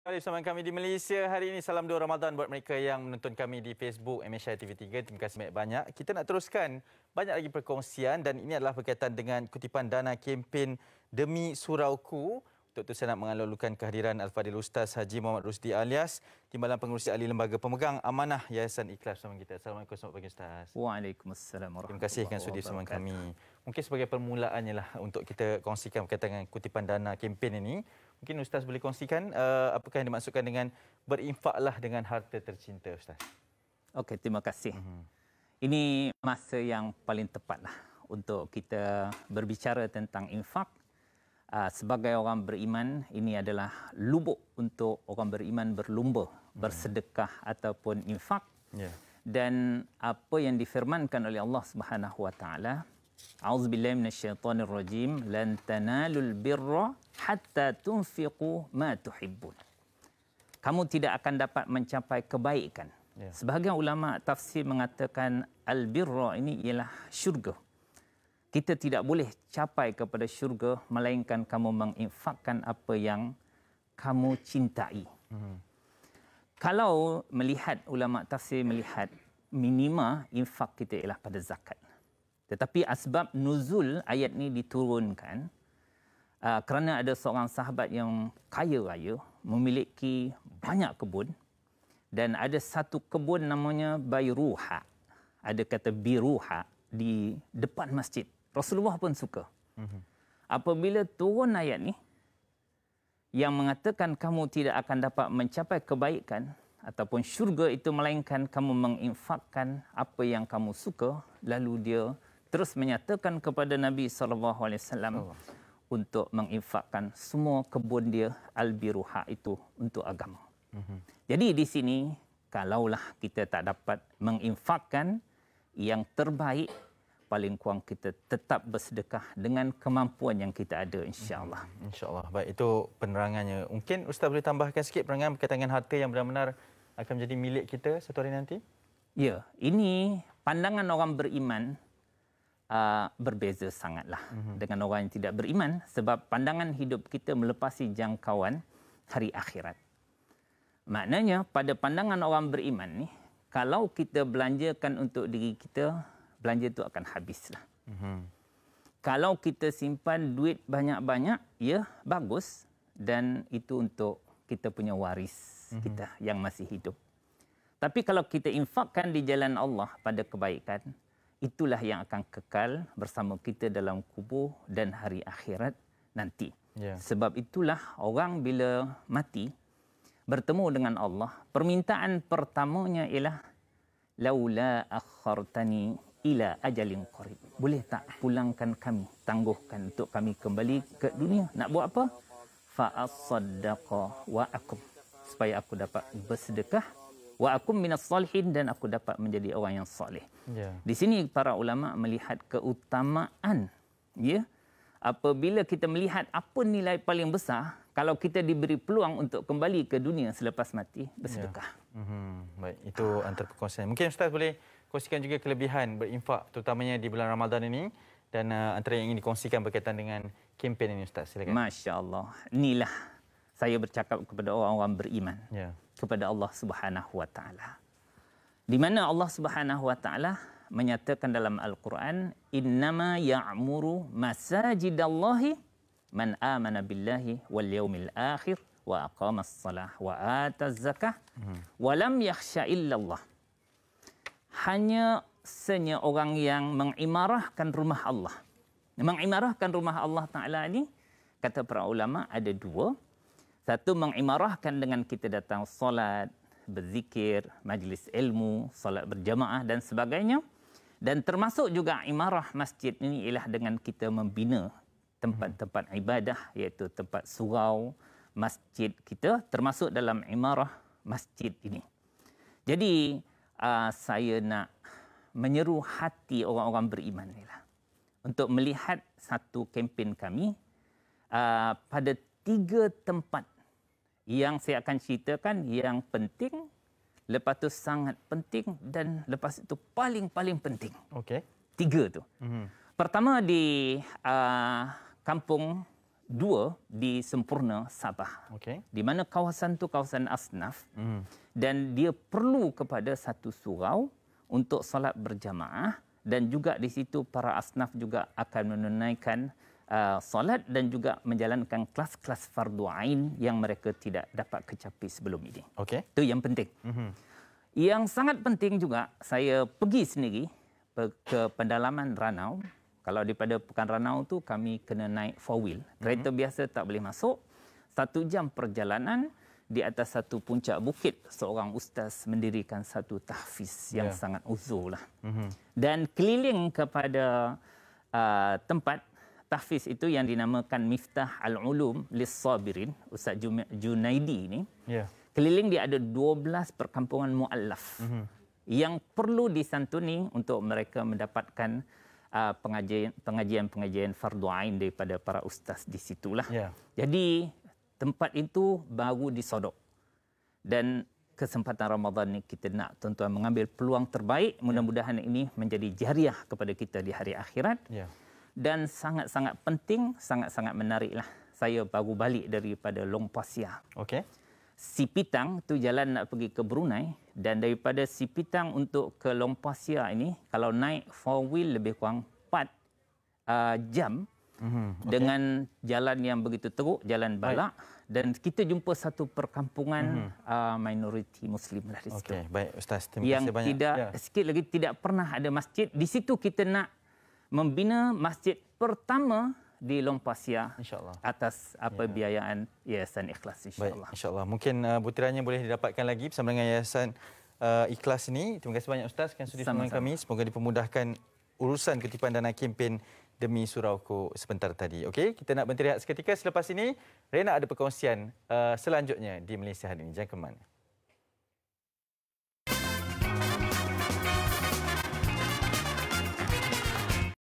Bersama kami di Malaysia hari ini. Salam 2 Ramadan buat mereka yang menonton kami di Facebook MSI TV3. Terima kasih banyak-banyak. Kita nak teruskan banyak lagi perkongsian dan ini adalah berkaitan dengan kutipan dana kempen Demi Surauku. Untuk itu saya nak mengalulukan kehadiran Al-Fadhil Ustaz Haji Muhammad Rusdi alias Timbalan Pengerusi Ahli Lembaga Pemegang Amanah Yayasan Ikhlas bersama kita. Assalamualaikum, selamat pagi Ustaz. Waalaikumsalam warahmatullahi wabarakatuh. Terima kasih kerana sudi bersama kami. Mungkin sebagai permulaannya lah untuk kita kongsikan berkaitan dengan kutipan dana kempen ini. Mungkin Ustaz boleh kongsikan apakah yang dimaksudkan dengan berinfaklah dengan harta tercinta, Ustaz? Okey, terima kasih. Ini masa yang paling tepatlah untuk kita berbicara tentang infak. Sebagai orang beriman, ini adalah lubuk untuk orang beriman berlumba, bersedekah ataupun infak. Yeah. Dan apa yang difirmankan oleh Allah Subhanahu wa taala, A'udzubillahi minasyaitonir rajim, lan tanalul birra hatta tunfiqu ma tuhibbun. Kamu tidak akan dapat mencapai kebaikan. Yeah. Sebahagian ulama tafsir mengatakan al-birra ini ialah syurga. Kita tidak boleh capai kepada syurga melainkan kamu menginfakkan apa yang kamu cintai. Kalau melihat ulama tafsir melihat minima infak kita ialah pada zakat. Tetapi asbab nuzul ayat ini diturunkan kerana ada seorang sahabat yang kaya raya, memiliki banyak kebun dan ada satu kebun namanya Bayruha. Ada kata Biruha di depan masjid. Rasulullah pun suka. Apabila turun ayat ni yang mengatakan kamu tidak akan dapat mencapai kebaikan ataupun syurga itu melainkan kamu menginfakkan apa yang kamu suka, lalu dia terus menyatakan kepada Nabi SAW untuk menginfakkan semua kebun dia Al-Biruha itu untuk agama. Jadi di sini kalaulah kita tak dapat menginfakkan yang terbaik, paling kurang kita tetap bersedekah dengan kemampuan yang kita ada, insya-Allah. Insya-Allah. Baik, itu penerangannya. Mungkin Ustaz boleh tambahkan sikit penerangan berkaitan dengan harta yang benar-benar akan menjadi milik kita satu hari nanti? Ya, ini pandangan orang beriman berbeza sangatlah dengan orang yang tidak beriman sebab pandangan hidup kita melepasi jangkauan hari akhirat. Maknanya pada pandangan orang beriman ni, kalau kita belanjakan untuk diri kita, belanja itu akan habislah. Kalau kita simpan duit banyak-banyak, ya bagus, dan itu untuk kita punya waris kita yang masih hidup. Tapi kalau kita infakkan di jalan Allah pada kebaikan, itulah yang akan kekal bersama kita dalam kubur dan hari akhirat nanti. Yeah. Sebab itulah orang bila mati bertemu dengan Allah, permintaan pertamanya ialah laula akhartani ila ajalin qarib. Boleh tak pulangkan kami, tangguhkan untuk kami kembali ke dunia. Nak buat apa? Fa asaddaqa wa akum. Supaya aku dapat bersedekah wa akum minas salihin dan aku dapat menjadi orang yang soleh. Yeah. Di sini para ulama melihat keutamaan, ya. Apabila kita melihat apa nilai paling besar kalau kita diberi peluang untuk kembali ke dunia selepas mati, bersedekah. Baik, itu antara perkongsian. Mungkin Ustaz boleh kongsikan juga kelebihan berinfak terutamanya di bulan Ramadan ini dan antara yang ingin dikongsikan berkaitan dengan kempen ini, Ustaz. Silakan. Masya-Allah. Inilah saya bercakap kepada orang-orang beriman. Ya. Kepada Allah Subhanahu wa taala. Di mana Allah Subhanahu wa taala menyatakan dalam Al-Quran, innama ya'muru masajidallahi man amana billahi wal yaumil akhir wa aqamas salah wa ataz zakah wa lam yakhsha illallah. Hanya orang yang mengimarahkan rumah Allah. Mengimarahkan rumah Allah Ta'ala ini, kata para ulama, ada dua. Satu, mengimarahkan dengan kita datang solat, berzikir, majlis ilmu, solat berjamaah dan sebagainya. Dan termasuk juga imarah masjid ini ialah dengan kita membina tempat-tempat ibadah, iaitu tempat surau, masjid kita, termasuk dalam imarah masjid ini. Jadi, saya nak menyeru hati orang-orang beriman inilah untuk melihat satu kempen kami pada 3 tempat yang saya akan ceritakan yang penting, lepas tu sangat penting dan lepas itu paling-paling penting. Okey. 3 tu. Pertama di kampung dua di Sempurna, Sabah. Okey. Di mana kawasan itu kawasan asnaf dan dia perlu kepada satu surau untuk solat berjamaah, dan juga di situ para asnaf juga akan menunaikan solat dan juga menjalankan kelas-kelas fardu ain yang mereka tidak dapat kecapi sebelum ini. Okey. Itu yang penting. Yang sangat penting juga, saya pergi sendiri ke pendalaman Ranau. Kalau daripada Pekan Ranau tu kami kena naik 4-wheel. Kereta biasa tak boleh masuk. 1 jam perjalanan di atas satu puncak bukit, seorang ustaz mendirikan satu tahfiz yang sangat uzur lah. Dan keliling kepada tempat tahfiz itu yang dinamakan Miftah Al-Ulum Lis-Sabirin, Ustaz Junaidi ini. Keliling dia ada 12 perkampungan muallaf yang perlu disantuni untuk mereka mendapatkan pengajian-pengajian fardu ain daripada para ustaz di situlah. Jadi tempat itu baru disodok. Dan kesempatan Ramadan ni kita nak tuan-tuan mengambil peluang terbaik. Mudah-mudahan ini menjadi jariah kepada kita di hari akhirat. Dan sangat-sangat penting, sangat-sangat menariklah. Saya baru balik daripada Long Pasir. Okey. Sipitang tu jalan nak pergi ke Brunei, dan daripada Sipitang untuk ke Long Pasir ini kalau naik 4-wheel lebih kurang 4 jam dengan jalan yang begitu teruk, jalan balak. Dan kita jumpa satu perkampungan minoriti Muslim lah di situ. Okey, baik Ustaz. Terima yang kasih banyak. tidak sikit lagi tidak pernah ada masjid. Di situ kita nak membina masjid pertama di Long Pasir, InsyaAllah. atas biayaan Yayasan Ikhlas, insyaAllah. Baik, insyaAllah. Mungkin butirannya boleh didapatkan lagi bersama dengan Yayasan Ikhlas ini. Terima kasih banyak Ustaz kerana sudi bersama kami. Semoga dipermudahkan urusan kutipan dana kempen Demi Surauku sebentar tadi. Okey, kita nak berhenti rehat seketika. Selepas ini, Rena ada perkongsian selanjutnya di Malaysia hari ini. Jangan ke mana.